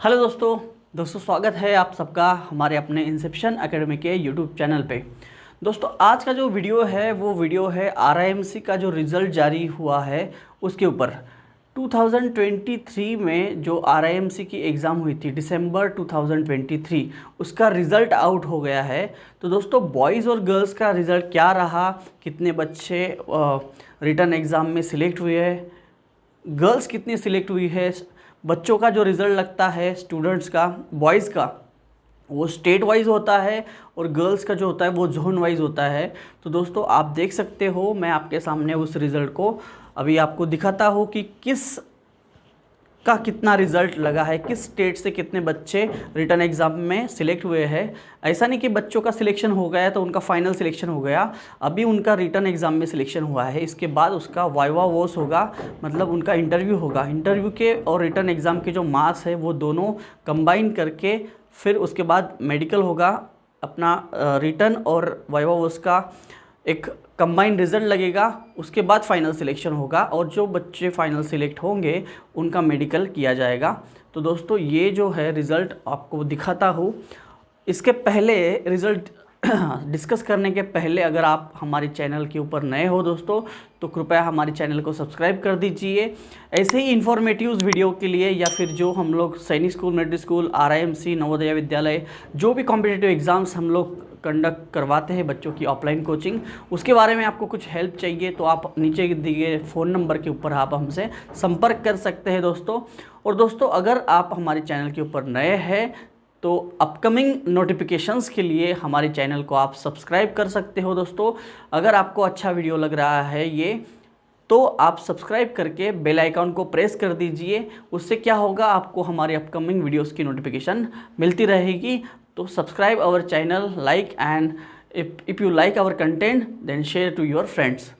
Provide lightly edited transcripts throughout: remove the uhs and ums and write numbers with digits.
Hello दोस्तों स्वागत है आप सबका हमारे अपने इंसेप्शन एकेडमी के यूट्यूब चैनल पे। दोस्तों आज का जो वीडियो है वो वीडियो है आरआईएमसी का जो रिज़ल्ट जारी हुआ है उसके ऊपर। 2023 में जो आरआईएमसी की एग्ज़ाम हुई थी दिसंबर 2023 उसका रिज़ल्ट आउट हो गया है। तो दोस्तों बॉयज़ और गर्ल्स का रिज़ल्ट क्या रहा, कितने बच्चे रिटन एग्ज़ाम में सिलेक्ट हुए हैं, गर्ल्स कितनी सिलेक्ट हुई है, बच्चों का जो रिज़ल्ट लगता है स्टूडेंट्स का बॉयज़ का वो स्टेट वाइज होता है और गर्ल्स का जो होता है वो जोन वाइज होता है। तो दोस्तों आप देख सकते हो, मैं आपके सामने उस रिज़ल्ट को अभी आपको दिखाता हूँ कि किस का कितना रिज़ल्ट लगा है, किस स्टेट से कितने बच्चे रिटन एग्ज़ाम में सिलेक्ट हुए हैं। ऐसा नहीं कि बच्चों का सिलेक्शन हो गया तो उनका फाइनल सिलेक्शन हो गया, अभी उनका रिटन एग्ज़ाम में सिलेक्शन हुआ है। इसके बाद उसका वाइवा वोस होगा, मतलब उनका इंटरव्यू होगा। इंटरव्यू के और रिटन एग्ज़ाम के जो मार्क्स है वो दोनों कंबाइन करके फिर उसके बाद मेडिकल होगा, अपना रिटन और वाइवा वोस का एक कंबाइंड रिज़ल्ट लगेगा। उसके बाद फाइनल सिलेक्शन होगा और जो बच्चे फाइनल सिलेक्ट होंगे उनका मेडिकल किया जाएगा। तो दोस्तों ये जो है रिज़ल्ट आपको दिखाता हूँ। इसके पहले रिज़ल्ट डिस्कस करने के पहले अगर आप हमारे चैनल के ऊपर नए हो दोस्तों तो कृपया हमारे चैनल को सब्सक्राइब कर दीजिए। ऐसे ही इन्फॉर्मेटिव वीडियो के लिए या फिर जो हम लोग सैनिक school, military school, RIMC, Navodaya Vidyalaya, जो भी कॉम्पिटिटिव एग्ज़ाम्स हम लोग कंडक्ट करवाते हैं बच्चों की ऑफलाइन कोचिंग, उसके बारे में आपको कुछ हेल्प चाहिए तो आप नीचे दिए फ़ोन नंबर के ऊपर आप हमसे संपर्क कर सकते हैं दोस्तों। और दोस्तों अगर आप हमारे चैनल के ऊपर नए हैं तो अपकमिंग नोटिफिकेशंस के लिए हमारे चैनल को आप सब्सक्राइब कर सकते हो दोस्तों। अगर आपको अच्छा वीडियो लग रहा है ये तो आप सब्सक्राइब करके बेल आइकन को प्रेस कर दीजिए। उससे क्या होगा, आपको हमारे अपकमिंग वीडियोस की नोटिफिकेशन मिलती रहेगी। तो subscribe our channel, like and if you like our content then share to your friends.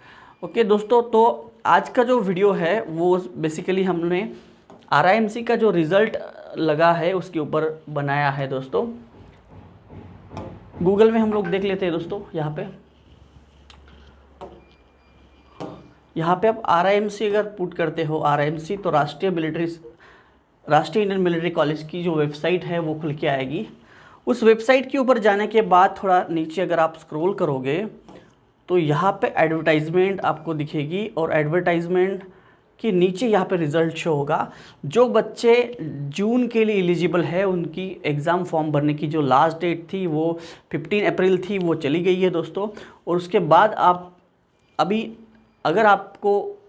Okay दोस्तों, तो आज का जो वीडियो है वो बेसिकली हमने आरआईएमसी का जो रिज़ल्ट लगा है उसके ऊपर बनाया है दोस्तों। गूगल में हम लोग देख लेते हैं दोस्तों। यहाँ पे आप आरआईएमसी अगर पुट करते हो आरआईएमसी तो राष्ट्रीय इंडियन मिलिट्री कॉलेज की जो वेबसाइट है वो खुल के आएगी। उस वेबसाइट के ऊपर जाने के बाद थोड़ा नीचे अगर आप स्क्रॉल करोगे तो यहाँ पे एडवर्टाइजमेंट आपको दिखेगी और एडवर्टाइजमेंट कि नीचे यहाँ पे रिज़ल्ट शो होगा। जो बच्चे जून के लिए एलिजिबल है उनकी एग्ज़ाम फॉर्म भरने की जो लास्ट डेट थी वो 15 अप्रैल थी, वो चली गई है दोस्तों। और उसके बाद आप अभी अगर आपको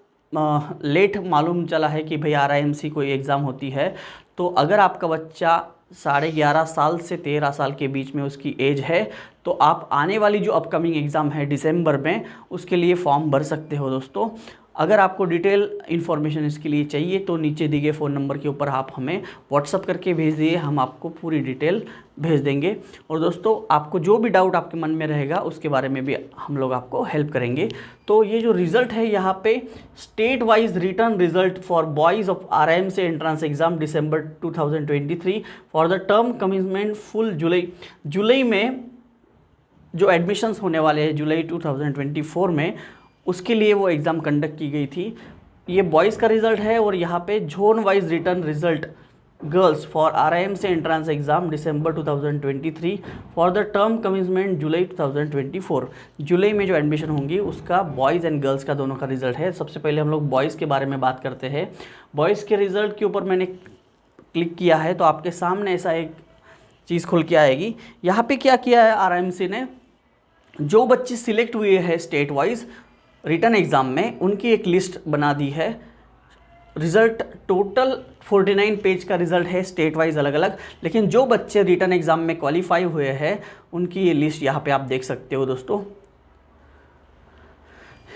लेट मालूम चला है कि भाई आरआईएमसी कोई एग्ज़ाम होती है, तो अगर आपका बच्चा 11.5 साल से 13 साल के बीच में उसकी एज है तो आप आने वाली जो अपकमिंग एग्ज़ाम है दिसंबर में उसके लिए फॉर्म भर सकते हो दोस्तों। अगर आपको डिटेल इन्फॉर्मेशन इसके लिए चाहिए तो नीचे दिए गए फ़ोन नंबर के ऊपर आप हमें व्हाट्सअप करके भेज दिए, हम आपको पूरी डिटेल भेज देंगे। और दोस्तों आपको जो भी डाउट आपके मन में रहेगा उसके बारे में भी हम लोग आपको हेल्प करेंगे। तो ये जो रिज़ल्ट है यहाँ पे state wise return result for boys of RIMC entrance exam December 2023 for the term commitment full जुलाई में जो एडमिशन्स होने वाले हैं जुलाई 2024 में, उसके लिए वो एग्ज़ाम कंडक्ट की गई थी। ये बॉयज़ का रिज़ल्ट है और यहाँ पे zone wise return result girls for RIMC entrance exam December 2023 for the term commitment July 2024। जुलाई में जो एडमिशन होंगी उसका बॉयज़ एंड गर्ल्स का दोनों का रिज़ल्ट है। सबसे पहले हम लोग बॉयज़ के बारे में बात करते हैं। बॉयज़ के रिज़ल्ट के ऊपर मैंने क्लिक किया है तो आपके सामने ऐसा एक चीज़ खुल के आएगी। यहाँ पे क्या किया है आरआईएमसी ने, जो बच्चे सिलेक्ट हुए हैं स्टेट वाइज रिटन एग्ज़ाम में उनकी एक लिस्ट बना दी है। रिज़ल्ट टोटल 49 पेज का रिज़ल्ट है स्टेट वाइज अलग अलग, लेकिन जो बच्चे रिटन एग्ज़ाम में क्वालिफाई हुए हैं उनकी ये लिस्ट यहाँ पे आप देख सकते हो दोस्तों।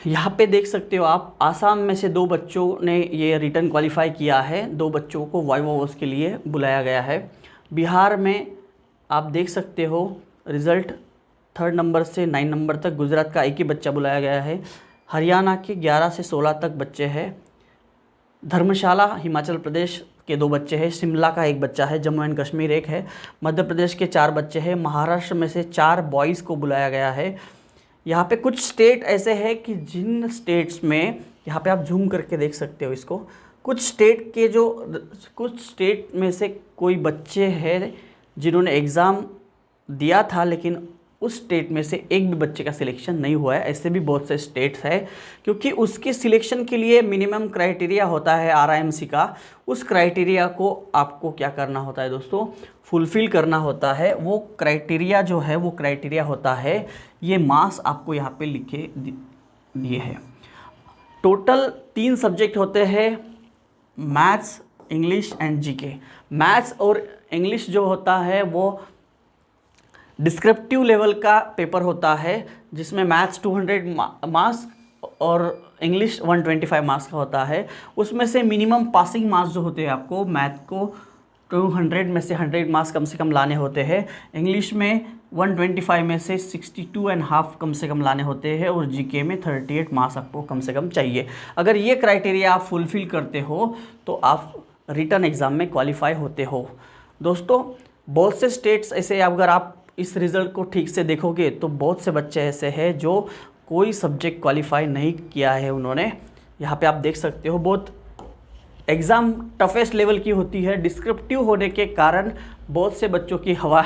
यहाँ पे देख सकते हो आप, आसाम में से 2 बच्चों ने ये रिटन क्वालिफाई किया है, 2 बच्चों को वाइवा वोस के लिए बुलाया गया है। बिहार में आप देख सकते हो रिज़ल्ट 3rd नंबर से 9 नंबर तक, गुजरात का एक ही बच्चा बुलाया गया है। हरियाणा के 11 से 16 तक बच्चे हैं। धर्मशाला हिमाचल प्रदेश के 2 बच्चे हैं, शिमला का 1 बच्चा है, जम्मू एंड कश्मीर 1 है, मध्य प्रदेश के 4 बच्चे हैं, महाराष्ट्र में से 4 बॉयज़ को बुलाया गया है। यहाँ पे कुछ स्टेट ऐसे हैं कि जिन स्टेट्स में, यहाँ पे आप जूम करके देख सकते हो इसको, कुछ स्टेट में से कोई बच्चे हैं जिन्होंने एग्ज़ाम दिया था, लेकिन उस स्टेट में से एक भी बच्चे का सिलेक्शन नहीं हुआ है। ऐसे भी बहुत से स्टेट्स हैं, क्योंकि उसके सिलेक्शन के लिए मिनिमम क्राइटेरिया होता है आरआईएमसी का। उस क्राइटेरिया को आपको क्या करना होता है दोस्तों, फुलफ़िल करना होता है। वो क्राइटेरिया जो है वो क्राइटेरिया होता है, ये मार्क्स आपको यहाँ पे लिखे दिए हैं। टोटल 3 सब्जेक्ट होते हैं, maths, English and GK. Maths और इंग्लिश जो होता है वो डिस्क्रिप्टिव लेवल का पेपर होता है, जिसमें मैथ्स 200 मार्क्स और इंग्लिश 125 मार्क्स का होता है। उसमें से मिनिमम पासिंग मार्क्स जो होते हैं, आपको मैथ को 200 में से 100 मार्क्स कम से कम लाने होते हैं, इंग्लिश में 125 में से 62.5 कम से कम लाने होते हैं, और जीके में 38 मार्क्स आपको कम से कम चाहिए। अगर ये क्राइटेरिया आप फुलफ़िल करते हो तो आप रिटन एग्ज़ाम में क्वालिफाई होते हो। दोस्तों, बहुत से स्टेट्स ऐसे, अगर आप इस रिज़ल्ट को ठीक से देखोगे तो बहुत से बच्चे ऐसे हैं जो कोई सब्जेक्ट क्वालिफाई नहीं किया है उन्होंने। यहाँ पे आप देख सकते हो, बहुत एग्ज़ाम टफेस्ट लेवल की होती है। डिस्क्रिप्टिव होने के कारण बहुत से बच्चों की हवा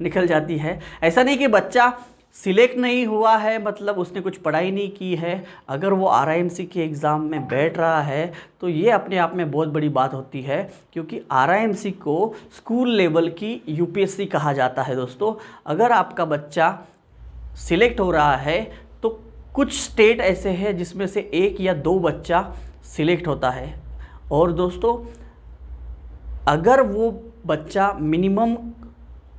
निकल जाती है। ऐसा नहीं कि बच्चा सिलेक्ट नहीं हुआ है मतलब उसने कुछ पढ़ाई नहीं की है। अगर वो आरआईएमसी के एग्ज़ाम में बैठ रहा है तो ये अपने आप में बहुत बड़ी बात होती है, क्योंकि आरआईएमसी को स्कूल लेवल की यूपीएससी कहा जाता है। दोस्तों, अगर आपका बच्चा सिलेक्ट हो रहा है तो कुछ स्टेट ऐसे हैं जिसमें से 1 या 2 बच्चा सिलेक्ट होता है, और दोस्तों अगर वो बच्चा मिनिमम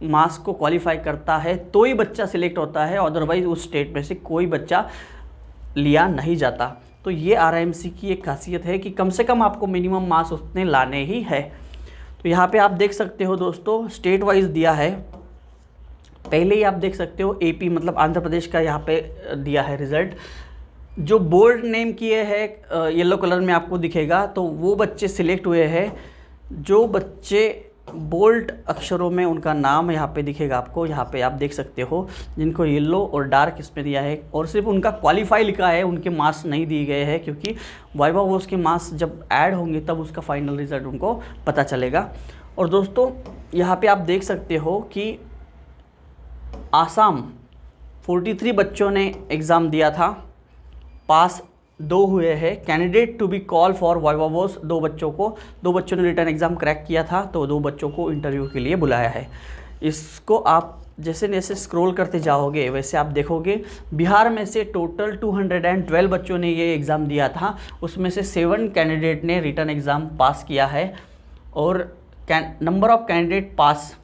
मार्क्स को क्वालिफाई करता है तो ही बच्चा सिलेक्ट होता है, अदरवाइज़ उस स्टेट में से कोई बच्चा लिया नहीं जाता। तो ये आरआईएमसी की एक खासियत है कि कम से कम आपको मिनिमम मार्क्स उतने लाने ही है। तो यहाँ पे आप देख सकते हो दोस्तों, स्टेट वाइज दिया है। पहले ही आप देख सकते हो एपी मतलब आंध्र प्रदेश का यहाँ पे दिया है रिज़ल्ट। जो बोल्ड नेम किए हैं येलो कलर में आपको दिखेगा, तो वो बच्चे सिलेक्ट हुए हैं। जो बच्चे बोल्ड अक्षरों में उनका नाम यहाँ पे दिखेगा आपको, यहाँ पे आप देख सकते हो, जिनको येलो और डार्क इसमें दिया है, और सिर्फ उनका क्वालिफाई लिखा है, उनके मार्क्स नहीं दिए गए हैं, क्योंकि वाइवा वोस के मार्क्स जब ऐड होंगे तब उसका फाइनल रिज़ल्ट उनको पता चलेगा। और दोस्तों यहाँ पे आप देख सकते हो कि आसाम 43 बच्चों ने एग्ज़ाम दिया था, पास 2 हुए हैं। Candidate to be call for viva voce 2 बच्चों ने रिटर्न एग्ज़ाम क्रैक किया था, तो 2 बच्चों को इंटरव्यू के लिए बुलाया है। इसको आप जैसे जैसे स्क्रॉल करते जाओगे वैसे आप देखोगे बिहार में से टोटल 212 बच्चों ने ये एग्ज़ाम दिया था, उसमें से 7 कैंडिडेट ने रिटर्न एग्ज़ाम पास किया है, और नंबर ऑफ़ कैंडिडेट पास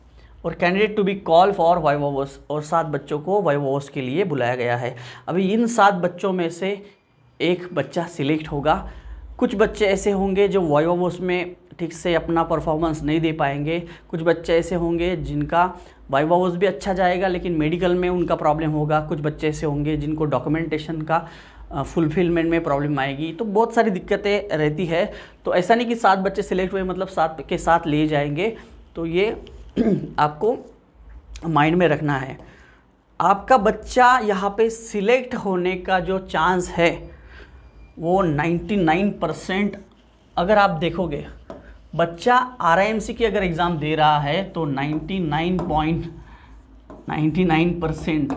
और candidate to be call for viva voce, और 7 बच्चों को वाइवा वोस के लिए बुलाया गया है। अभी इन 7 बच्चों में से एक बच्चा सिलेक्ट होगा। कुछ बच्चे ऐसे होंगे जो वाइवा वोस में ठीक से अपना परफॉर्मेंस नहीं दे पाएंगे, कुछ बच्चे ऐसे होंगे जिनका वाइवा वोस भी अच्छा जाएगा लेकिन मेडिकल में उनका प्रॉब्लम होगा, कुछ बच्चे ऐसे होंगे जिनको डॉक्यूमेंटेशन का फुलफिलमेंट में प्रॉब्लम आएगी। तो बहुत सारी दिक्कतें रहती है। तो ऐसा नहीं कि 7 बच्चे सिलेक्ट हुए मतलब 7 के साथ ले जाएंगे, तो ये आपको माइंड में रखना है। आपका बच्चा यहाँ पे सिलेक्ट होने का जो चांस है वो 99%। अगर आप देखोगे बच्चा आरआईएमसी की अगर एग्ज़ाम दे रहा है तो 99.99%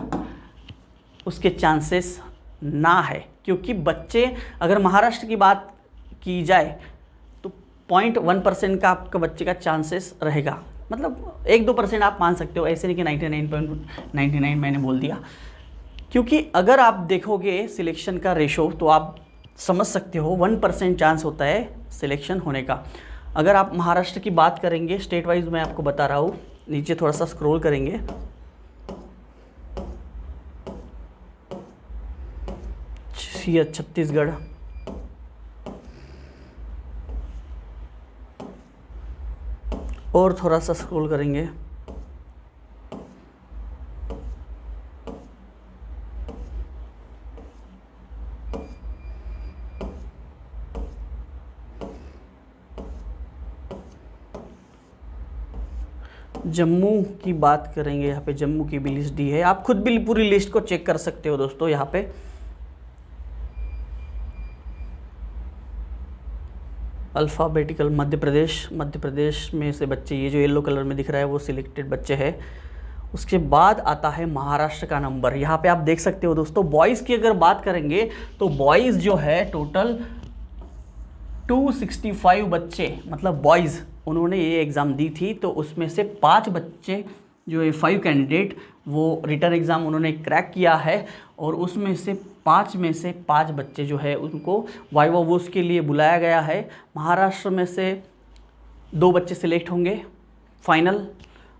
उसके चांसेस ना है, क्योंकि बच्चे अगर महाराष्ट्र की बात की जाए तो 0.1% का आपका बच्चे का चांसेस रहेगा, मतलब 1-2% आप मान सकते हो, ऐसे नहीं कि 99.99 मैंने बोल दिया। क्योंकि अगर आप देखोगे सिलेक्शन का रेशो तो आप समझ सकते हो 1% चांस होता है सिलेक्शन होने का। अगर आप महाराष्ट्र की बात करेंगे स्टेट वाइज, मैं आपको बता रहा हूँ, नीचे थोड़ा सा स्क्रॉल करेंगे, छत्तीसगढ़, और थोड़ा सा स्क्रॉल करेंगे, जम्मू की बात करेंगे। यहाँ पे जम्मू की भी लिस्ट दी है, आप खुद भी पूरी लिस्ट को चेक कर सकते हो दोस्तों। यहाँ पे अल्फ़ाबेटिकल मध्य प्रदेश में से बच्चे, ये जो येलो कलर में दिख रहा है वो सिलेक्टेड बच्चे हैं। उसके बाद आता है महाराष्ट्र का नंबर। यहाँ पे आप देख सकते हो दोस्तों, बॉयज़ की अगर बात करेंगे तो बॉयज़ जो है टोटल 265 बच्चे, मतलब बॉयज़ उन्होंने ये एग्ज़ाम दी थी। तो उसमें से 5 बच्चे जो है 5 कैंडिडेट वो रिटर्न एग्ज़ाम उन्होंने क्रैक किया है, और उसमें से 5 बच्चे जो है उनको वाइवा वोस के लिए बुलाया गया है। महाराष्ट्र में से 2 बच्चे सिलेक्ट होंगे फाइनल,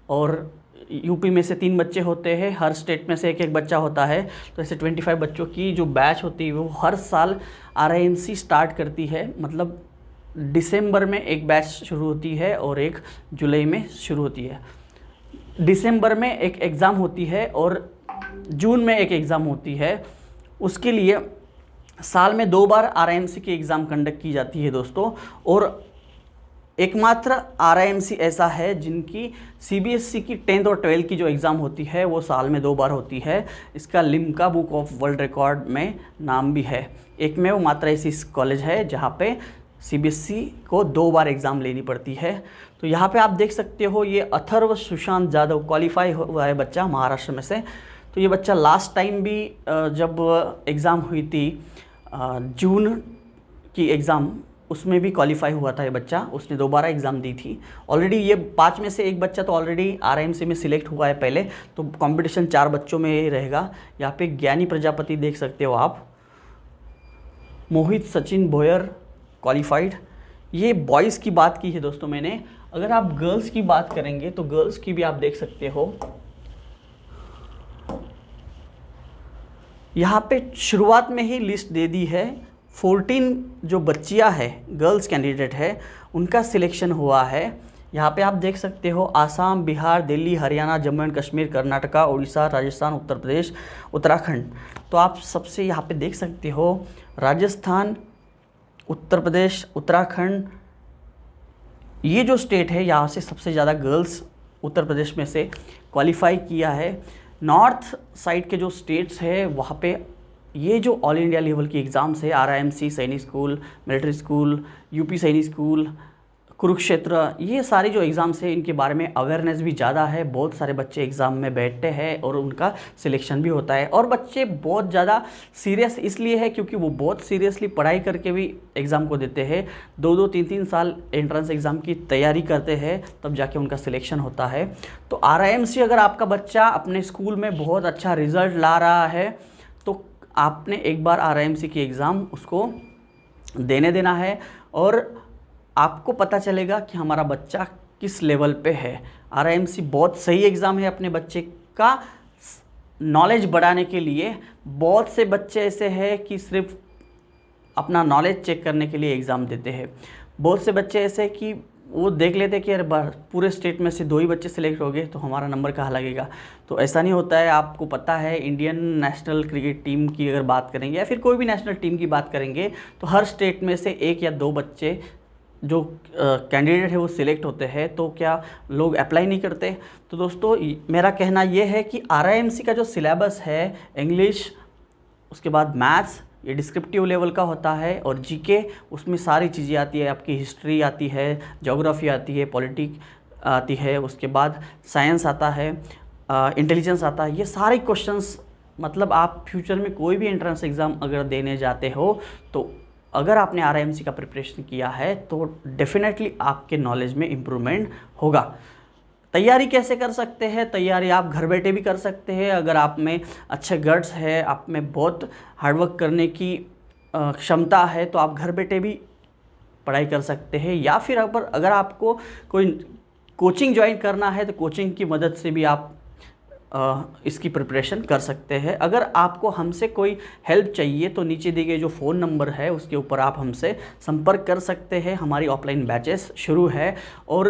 और यूपी में से 3 बच्चे होते हैं, हर स्टेट में से 1-1 बच्चा होता है। तो ऐसे 25 बच्चों की जो बैच होती है वो हर साल RIMC स्टार्ट करती है, मतलब दिसंबर में एक बैच शुरू होती है और एक जुलाई में शुरू होती है। दिसंबर में एक एग्ज़ाम होती है और जून में एक एग्ज़ाम होती है। उसके लिए साल में 2 बार RIMC की एग्ज़ाम कंडक्ट की जाती है दोस्तों, और एकमात्र RIMC ऐसा है जिनकी CBSE की 10th और 12th की जो एग्ज़ाम होती है वो साल में 2 बार होती है। इसका Limca book of world record में नाम भी है। एकमेव मात्र ऐसी कॉलेज है जहाँ पे CBSE को 2 बार एग्ज़ाम लेनी पड़ती है। तो यहाँ पे आप देख सकते हो ये अथर्व सुशांत जाधव क्वालिफाई हुआ है बच्चा महाराष्ट्र में से। तो ये बच्चा लास्ट टाइम भी जब एग्ज़ाम हुई थी जून की एग्ज़ाम, उसमें भी क्वालिफाई हुआ था ये बच्चा, उसने दोबारा एग्ज़ाम दी थी। ऑलरेडी ये 5 में से 1 बच्चा तो ऑलरेडी RIMC में सिलेक्ट हुआ है पहले, तो कंपटीशन 4 बच्चों में ही रहेगा। यहाँ पे ज्ञानी प्रजापति देख सकते हो आप, मोहित सचिन भोयर क्वालिफाइड। ये बॉयज़ की बात की है दोस्तों मैंने। अगर आप गर्ल्स की बात करेंगे तो गर्ल्स की भी आप देख सकते हो। यहाँ पे शुरुआत में ही लिस्ट दे दी है। 14 जो बच्चियाँ हैं गर्ल्स कैंडिडेट है उनका सिलेक्शन हुआ है। यहाँ पे आप देख सकते हो आसाम, बिहार, दिल्ली, हरियाणा, जम्मू एंड कश्मीर, कर्नाटका, उड़ीसा, राजस्थान, उत्तर प्रदेश, उत्तराखंड। तो आप सबसे यहाँ पे देख सकते हो राजस्थान, उत्तर प्रदेश, उत्तराखंड, ये जो स्टेट है यहाँ से सबसे ज़्यादा गर्ल्स उत्तर प्रदेश में से क्वालिफाई किया है। नॉर्थ साइड के जो स्टेट्स है वहाँ पे ये जो ऑल इंडिया लेवल की एग्ज़ाम्स है, RIMC, सैनिक स्कूल, मिलिट्री स्कूल, यूपी सैनिक स्कूल, कुरुक्षेत्र, ये सारी जो एग्ज़ाम्स है इनके बारे में अवेयरनेस भी ज़्यादा है। बहुत सारे बच्चे एग्ज़ाम में बैठते हैं और उनका सिलेक्शन भी होता है। और बच्चे बहुत ज़्यादा सीरियस इसलिए है क्योंकि वो बहुत सीरियसली पढ़ाई करके भी एग्ज़ाम को देते हैं। 2-2, 3-3 साल एंट्रेंस एग्ज़ाम की तैयारी करते हैं, तब जाके उनका सिलेक्शन होता है। तो RIMC अगर आपका बच्चा अपने स्कूल में बहुत अच्छा रिज़ल्ट ला रहा है तो आपने एक बार RIMC की एग्ज़ाम उसको देने देना है, और आपको पता चलेगा कि हमारा बच्चा किस लेवल पे है। RIMC बहुत सही एग्ज़ाम है अपने बच्चे का नॉलेज बढ़ाने के लिए। बहुत से बच्चे ऐसे हैं कि सिर्फ अपना नॉलेज चेक करने के लिए एग्ज़ाम देते हैं। बहुत से बच्चे ऐसे कि वो देख लेते हैं कि अरे पूरे स्टेट में से 2 ही बच्चे सिलेक्ट हो गए तो हमारा नंबर कहाँ लगेगा। तो ऐसा नहीं होता है। आपको पता है इंडियन नेशनल क्रिकेट टीम की अगर बात करेंगे या फिर कोई भी नेशनल टीम की बात करेंगे तो हर स्टेट में से 1 या 2 बच्चे जो कैंडिडेट है वो सिलेक्ट होते हैं। तो क्या लोग अप्लाई नहीं करते? तो दोस्तों मेरा कहना ये है कि RIMC का जो सिलेबस है इंग्लिश, उसके बाद मैथ्स, ये डिस्क्रिप्टिव लेवल का होता है, और GK उसमें सारी चीज़ें आती है। आपकी हिस्ट्री आती है, ज्योग्राफी आती है, पॉलिटिक्स आती है, उसके बाद साइंस आता है, इंटेलिजेंस आता है। ये सारे क्वेश्चंस मतलब आप फ्यूचर में कोई भी एंट्रेंस एग्ज़ाम अगर देने जाते हो तो अगर आपने RIMC का प्रिपरेशन किया है तो डेफिनेटली आपके नॉलेज में इम्प्रूवमेंट होगा। तैयारी कैसे कर सकते हैं? तैयारी आप घर बैठे भी कर सकते हैं। अगर आप में अच्छे गट्स है, आप में बहुत हार्डवर्क करने की क्षमता है तो आप घर बैठे भी पढ़ाई कर सकते हैं। या फिर अगर आपको कोई कोचिंग ज्वाइन करना है तो कोचिंग की मदद से भी आप इसकी प्रिपरेशन कर सकते हैं। अगर आपको हमसे कोई हेल्प चाहिए तो नीचे दिए गए जो फ़ोन नंबर है उसके ऊपर आप हमसे संपर्क कर सकते हैं। हमारी ऑफलाइन बैचेस शुरू है और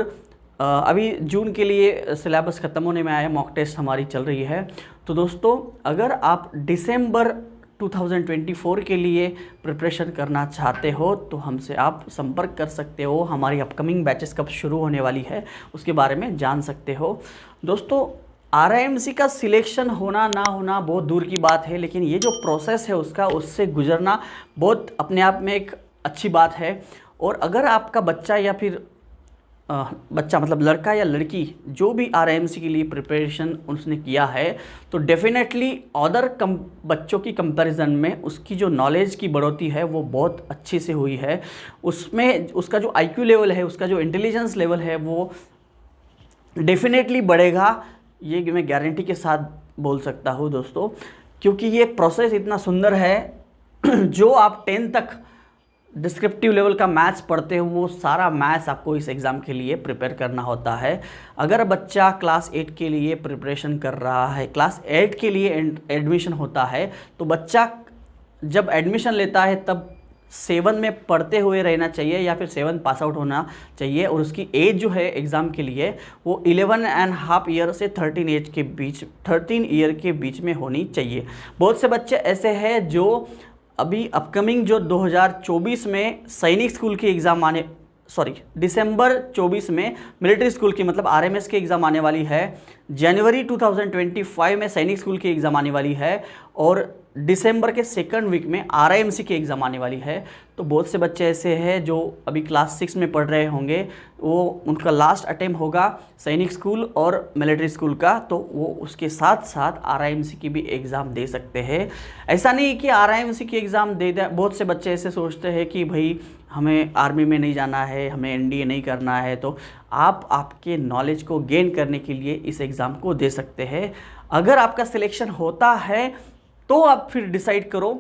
अभी जून के लिए सिलेबस ख़त्म होने में आया, मॉक टेस्ट हमारी चल रही है। तो दोस्तों अगर आप दिसंबर 2024 के लिए प्रिपरेशन करना चाहते हो तो हमसे आप संपर्क कर सकते हो। हमारी अपकमिंग बैचेस कब शुरू होने वाली है उसके बारे में जान सकते हो। दोस्तों RIMC का सिलेक्शन होना ना होना बहुत दूर की बात है, लेकिन ये जो प्रोसेस है उससे गुजरना बहुत अपने आप में एक अच्छी बात है। और अगर आपका बच्चा या फिर बच्चा मतलब लड़का या लड़की जो भी आरआईएमसी के लिए प्रिपरेशन उसने किया है तो डेफिनेटली अदर बच्चों की कंपैरिजन में उसकी जो नॉलेज की बढ़ोतरी है वो बहुत अच्छे से हुई है। उसमें उसका जो आईक्यू लेवल है, उसका जो इंटेलिजेंस लेवल है वो डेफिनेटली बढ़ेगा, ये मैं गारंटी के साथ बोल सकता हूँ दोस्तों। क्योंकि ये प्रोसेस इतना सुंदर है जो आप 10 तक डिस्क्रिप्टिव लेवल का मैथ्स पढ़ते हो वो सारा मैथ्स आपको इस एग्ज़ाम के लिए प्रिपेयर करना होता है। अगर बच्चा क्लास 8 के लिए प्रिपरेशन कर रहा है, क्लास 8 के लिए एडमिशन होता है, तो बच्चा जब एडमिशन लेता है तब 7 में पढ़ते हुए रहना चाहिए या फिर 7 पास आउट होना चाहिए। और उसकी एज जो है एग्ज़ाम के लिए वो 11.5 ईयर से 13 ईयर के बीच में होनी चाहिए। बहुत से बच्चे ऐसे हैं जो अभी अपकमिंग जो 2024 में सैनिक स्कूल की एग्ज़ाम दिसंबर 24 में मिलिट्री स्कूल की मतलब आरएमएस की एग्ज़ाम आने वाली है, जनवरी 2025 में सैनिक स्कूल की एग्ज़ाम आने वाली है और दिसंबर के सेकंड वीक में आरआईएमसी की एग्ज़ाम आने वाली है। तो बहुत से बच्चे ऐसे हैं जो अभी क्लास 6 में पढ़ रहे होंगे, वो उनका लास्ट अटेम्प्ट होगा सैनिक स्कूल और मिलिट्री स्कूल का, तो वो उसके साथ साथ आरआईएमसी की भी एग्ज़ाम दे सकते हैं। ऐसा नहीं कि आरआईएमसी की एग्ज़ाम दे दे। बहुत से बच्चे ऐसे सोचते हैं कि भाई हमें आर्मी में नहीं जाना है, हमें एनडीए नहीं करना है, तो आप आपके नॉलेज को गेन करने के लिए इस एग्ज़ाम को दे सकते हैं। अगर आपका सिलेक्शन होता है तो आप फिर डिसाइड करो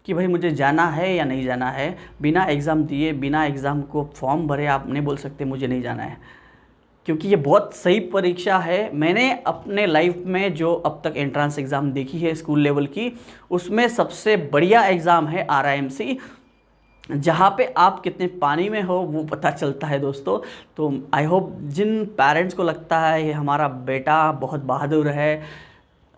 कि भाई मुझे जाना है या नहीं जाना है। बिना एग्ज़ाम दिए, बिना एग्ज़ाम को फॉर्म भरे आप नहीं बोल सकते मुझे नहीं जाना है, क्योंकि ये बहुत सही परीक्षा है। मैंने अपने लाइफ में जो अब तक एंट्रेंस एग्ज़ाम देखी है स्कूल लेवल की, उसमें सबसे बढ़िया एग्ज़ाम है आरआईएमसी, जहाँ पे आप कितने पानी में हो वो पता चलता है दोस्तों। तो आई होप जिन पेरेंट्स को लगता है ये हमारा बेटा बहुत बहादुर है,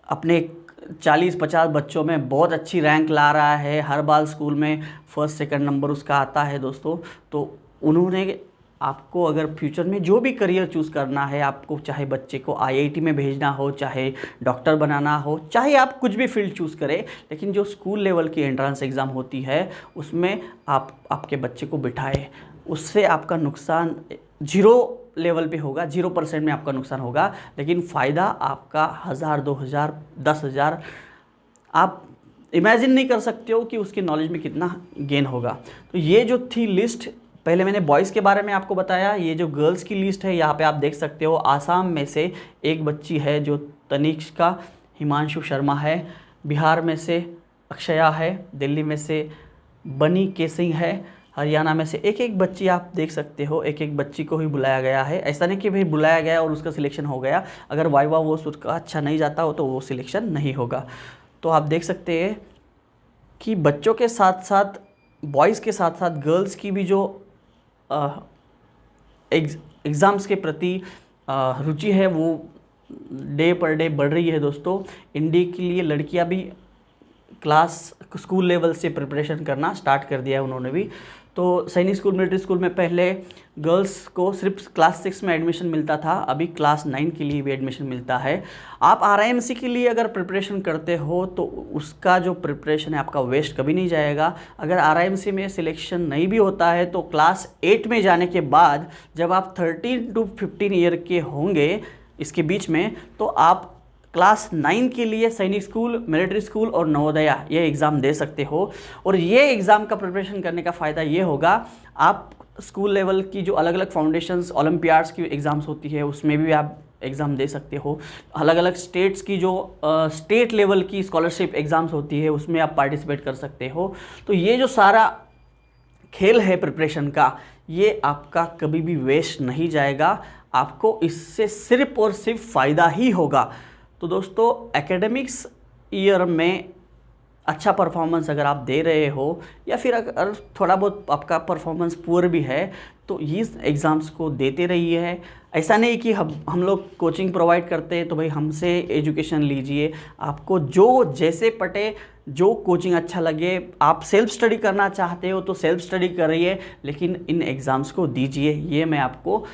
अपने 40-50 बच्चों में बहुत अच्छी रैंक ला रहा है, हर बार स्कूल में फर्स्ट सेकंड नंबर उसका आता है दोस्तों, तो उन्होंने आपको अगर फ्यूचर में जो भी करियर चूज़ करना है, आपको चाहे बच्चे को आईआईटी में भेजना हो, चाहे डॉक्टर बनाना हो, चाहे आप कुछ भी फील्ड चूज़ करें, लेकिन जो स्कूल लेवल की एंट्रेंस एग्ज़ाम होती है उसमें आप आपके बच्चे को बिठाए, उससे आपका नुकसान 0 लेवल पे होगा, 0% में आपका नुकसान होगा, लेकिन फ़ायदा आपका 1000, 2000, 10,000 आप इमेजिन नहीं कर सकते हो कि उसकी नॉलेज में कितना गेन होगा। तो ये जो थी लिस्ट, पहले मैंने बॉयज़ के बारे में आपको बताया, ये जो गर्ल्स की लिस्ट है यहाँ पे आप देख सकते हो। आसाम में से एक बच्ची है जो तनिष्का हिमांशु शर्मा है, बिहार में से अक्षया है, दिल्ली में से बनी केसिंग है, हरियाणा में से एक बच्ची आप देख सकते हो। एक बच्ची को ही बुलाया गया है, ऐसा नहीं कि भाई बुलाया गया और उसका सिलेक्शन हो गया, अगर वाइवा वो उसका अच्छा नहीं जाता हो तो वो सिलेक्शन नहीं होगा। तो आप देख सकते हैं कि बच्चों के साथ साथ बॉयज़ के साथ साथ गर्ल्स की भी जो एग्ज़ाम्स के प्रति रुचि है वो डे पर डे बढ़ रही है दोस्तों। इंडिया के लिए लड़कियां भी स्कूल लेवल से प्रिपरेशन करना स्टार्ट कर दिया है उन्होंने भी। तो सैनिक स्कूल, मिलिट्री स्कूल में पहले गर्ल्स को सिर्फ क्लास 6 में एडमिशन मिलता था, अभी क्लास 9 के लिए भी एडमिशन मिलता है। आप आरआईएमसी के लिए अगर प्रिपरेशन करते हो तो उसका जो प्रिपरेशन है आपका वेस्ट कभी नहीं जाएगा। अगर आरआईएमसी में सिलेक्शन नहीं भी होता है तो क्लास 8 में जाने के बाद जब आप 13 to 15 ईयर के होंगे इसके बीच में, तो आप क्लास 9 के लिए सैनिक स्कूल, मिलिट्री स्कूल और नवोदया ये एग्ज़ाम दे सकते हो। और ये एग्ज़ाम का प्रिपरेशन करने का फ़ायदा ये होगा, आप स्कूल लेवल की जो अलग अलग फाउंडेशंस, ओलंपियाड्स की एग्ज़ाम्स होती है उसमें भी आप एग्ज़ाम दे सकते हो। अलग अलग स्टेट्स की जो स्टेट लेवल की स्कॉलरशिप एग्ज़ाम्स होती है उसमें आप पार्टिसिपेट कर सकते हो। तो ये जो सारा खेल है प्रिपरेशन का, ये आपका कभी भी वेस्ट नहीं जाएगा, आपको इससे सिर्फ और सिर्फ फ़ायदा ही होगा। तो दोस्तों एकेडमिक्स ईयर में अच्छा परफॉर्मेंस अगर आप दे रहे हो या फिर अगर थोड़ा बहुत आपका परफॉर्मेंस पुअर भी है तो इस एग्ज़ाम्स को देते रहिए है। ऐसा नहीं कि हम लोग कोचिंग प्रोवाइड करते हैं तो भाई हमसे एजुकेशन लीजिए, आपको जो जैसे पटे, जो कोचिंग अच्छा लगे, आप सेल्फ स्टडी करना चाहते हो तो सेल्फ स्टडी करिए, लेकिन इन एग्ज़ाम्स को दीजिए। ये मैं आपको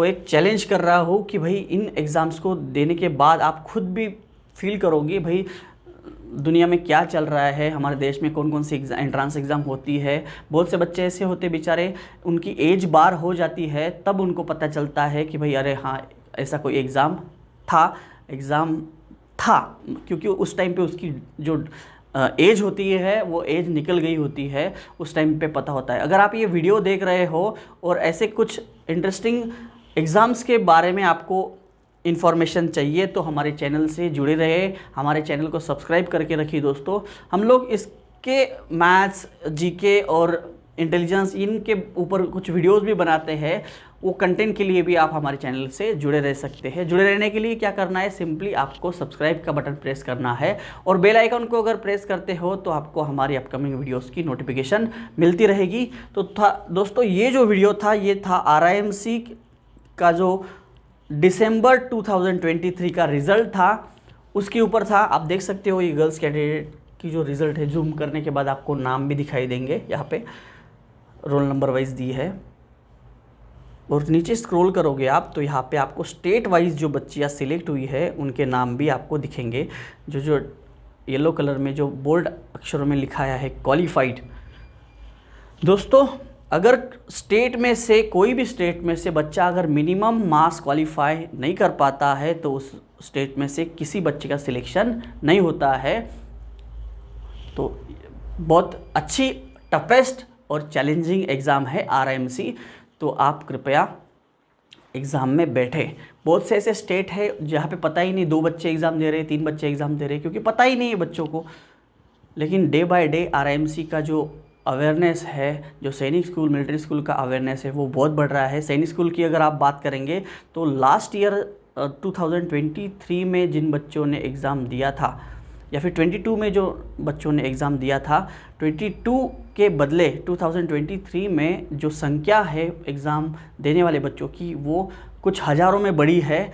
एक चैलेंज कर रहा हूँ कि भाई इन एग्ज़ाम्स को देने के बाद आप खुद भी फील करोगे भाई दुनिया में क्या चल रहा है, हमारे देश में कौन कौन सी एंट्रांस एग्ज़ाम होती है। बहुत से बच्चे ऐसे होते बेचारे, उनकी एज बार हो जाती है तब उनको पता चलता है कि भाई अरे हाँ ऐसा कोई एग्ज़ाम था, क्योंकि उस टाइम पे उसकी जो एज होती है वो एज निकल गई होती है, उस टाइम पे पता होता है। अगर आप ये वीडियो देख रहे हो और ऐसे कुछ इंटरेस्टिंग एग्ज़ाम्स के बारे में आपको इन्फॉर्मेशन चाहिए तो हमारे चैनल से जुड़े रहे, हमारे चैनल को सब्सक्राइब करके रखिए दोस्तों। हम लोग इसके मैथ्स, जीके और इंटेलिजेंस इनके ऊपर कुछ वीडियोस भी बनाते हैं। वो कंटेंट के लिए भी आप हमारे चैनल से जुड़े रह सकते हैं। जुड़े रहने के लिए क्या करना है, सिंपली आपको सब्सक्राइब का बटन प्रेस करना है और बेल आइकन को अगर प्रेस करते हो तो आपको हमारी अपकमिंग वीडियोस की नोटिफिकेशन मिलती रहेगी। तो दोस्तों ये जो वीडियो था ये था RIMC का जो दिसंबर 2023 का रिज़ल्ट था उसके ऊपर था। आप देख सकते हो ये गर्ल्स कैंडिडेट की जो रिज़ल्ट है, जूम करने के बाद आपको नाम भी दिखाई देंगे, यहाँ पे रोल नंबर वाइज दी है और नीचे स्क्रॉल करोगे आप तो यहाँ पे आपको स्टेट वाइज जो बच्चियाँ सिलेक्ट हुई है उनके नाम भी आपको दिखेंगे, जो येलो कलर में जो बोल्ड अक्षरों में लिखाया है क्वालिफाइड। दोस्तों अगर स्टेट में से कोई भी स्टेट में से बच्चा अगर मिनिमम मार्क्स क्वालिफाई नहीं कर पाता है तो उस स्टेट में से किसी बच्चे का सिलेक्शन नहीं होता है। तो बहुत अच्छी, टफेस्ट और चैलेंजिंग एग्ज़ाम है RIMC, तो आप कृपया एग्ज़ाम में बैठे। बहुत से ऐसे स्टेट है जहाँ पे पता ही नहीं, 2 बच्चे एग्ज़ाम दे रहे, 3 बच्चे एग्ज़ाम दे रहे, क्योंकि पता ही नहीं है बच्चों को। लेकिन डे बाय डे RIMC का जो अवेयरनेस है, जो सैनिक स्कूल, मिलिट्री स्कूल का अवेयरनेस है वो बहुत बढ़ रहा है। सैनिक स्कूल की अगर आप बात करेंगे तो लास्ट ईयर 2023 में जिन बच्चों ने एग्ज़ाम दिया था या फिर 22 में जो बच्चों ने एग्ज़ाम दिया था, 22 के बदले 2023 में जो संख्या है एग्ज़ाम देने वाले बच्चों की वो कुछ हज़ारों में बढ़ी है।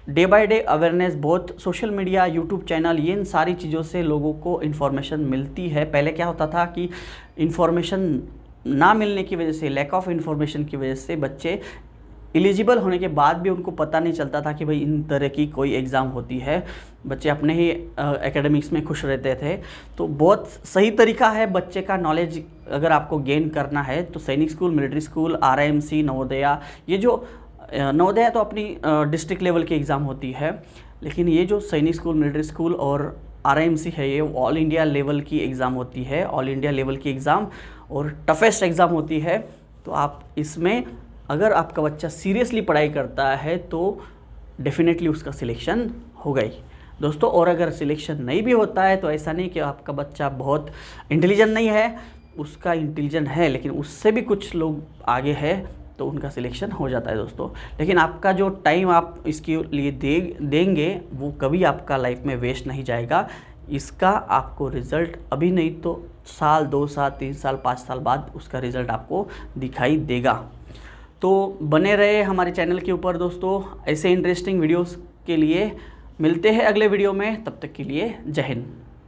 डे बाय डे अवेयरनेस बहुत, सोशल मीडिया, यूट्यूब चैनल, ये इन सारी चीज़ों से लोगों को इन्फॉर्मेशन मिलती है। पहले क्या होता था कि इन्फॉर्मेशन ना मिलने की वजह से, लैक ऑफ इन्फॉर्मेशन की वजह से बच्चे एलिजिबल होने के बाद भी उनको पता नहीं चलता था कि भाई इन तरह की कोई एग्ज़ाम होती है। बच्चे अपने ही एकेडमिक्स में खुश रहते थे। तो बहुत सही तरीका है बच्चे का नॉलेज अगर आपको गेन करना है तो सैनिक school, military school, RIMC, Navodaya, ये जो नवोदया तो अपनी डिस्ट्रिक्ट लेवल की एग्ज़ाम होती है, लेकिन ये जो सैनिक स्कूल, मिलिट्री स्कूल और RIMC है ये ऑल इंडिया लेवल की एग्ज़ाम होती है, ऑल इंडिया लेवल की एग्ज़ाम और टफेस्ट एग्ज़ाम होती है। तो आप इसमें अगर आपका बच्चा सीरियसली पढ़ाई करता है तो डेफिनेटली उसका सिलेक्शन होगा ही दोस्तों। और अगर सिलेक्शन नहीं भी होता है तो ऐसा नहीं कि आपका बच्चा बहुत इंटेलिजेंट नहीं है, उसका इंटेलिजेंट है लेकिन उससे भी कुछ लोग आगे है तो उनका सिलेक्शन हो जाता है दोस्तों। लेकिन आपका जो टाइम आप इसके लिए देंगे वो कभी आपका लाइफ में वेस्ट नहीं जाएगा। इसका आपको रिज़ल्ट अभी नहीं तो साल, 2 साल, 3 साल, 5 साल बाद उसका रिज़ल्ट आपको दिखाई देगा। तो बने रहे हमारे चैनल के ऊपर दोस्तों, ऐसे इंटरेस्टिंग वीडियोस के लिए मिलते हैं अगले वीडियो में। तब तक के लिए जय हिंद।